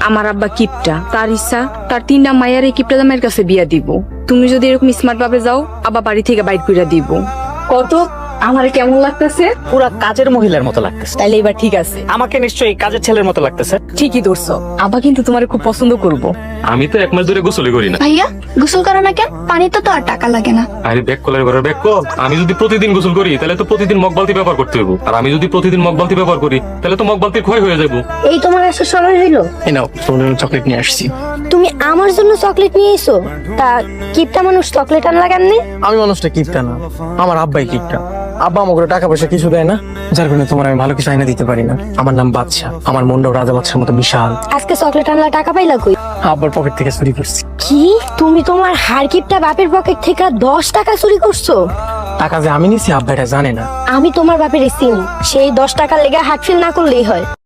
আমার আব্বা কিপটা, তার ইচ্ছা তার 3টা মায়ের এই কিপটা জামাইয়ের কাছে বিয়া দিব। তুমি যদি এরকম স্মার্ট ভাবে যাও, আব্বা বাড়ি থেকে বাইর কইরা দিব। কত আমার কেমন লাগতেছে? পুরা কাজের মহিলার মতো লাগতেছে। তাইলে এবার ঠিক আছে। আমাকে নিশ্চয়ই কাজের ছেলের মতো লাগতেছে। ঠিকই ধরছো, আব্বা কিন্তু তোমার খুব পছন্দ করব। আমি তো 1 মাস ধরে গোসলই করি না। ভাইয়া গোসল করো না কেন? পানিতে তো আর টাকা লাগে না। আরে ব্যাক কলের ঘরে ব্যাক কল। আমি যদি প্রতিদিন গোসল করি তাহলে তো প্রতিদিন মগবালতি ব্যবহার করতে হবে, আর আমি যদি প্রতিদিন মগবালতি ব্যবহার করি তাহলে তো মগবালতির ক্ষয় হয়ে যাবো। এই তোমার আসার সময় হইলো? এই নাও, তোমার চকলেট নিয়ে আসছি। তুমি আমার জন্য চকলেট নিয়ে এসো? তা কিপটা মানুষ চকলেট আনলা কেমনে? আমি মানুষটা কিপটা না, আমার আব্বাই কিপটা। আব্বা আমাকে টাকা পয়সা কিছু দেয় না, যার কারণে তোমার আমি ভালো কিছু আইনা দিতে পারি না। আমার নাম বাদশা, আমার মনটাও রাজা বাদশার মতো বিশাল। আজকে চকলেট আনলা টাকা পাইলা কই? আব্বার পকেট থেকে চুরি করছি। কি তুমি তোমার হার কিপটা বাপের পকেট থেকে 10 টাকা চুরি করছো? টাকা যে আমি নিছি আব্বা এটা জানে না। আমি তোমার বাপের চিনি, সেই 10 টাকার লেগে হার্টফেল না করলেই হয়।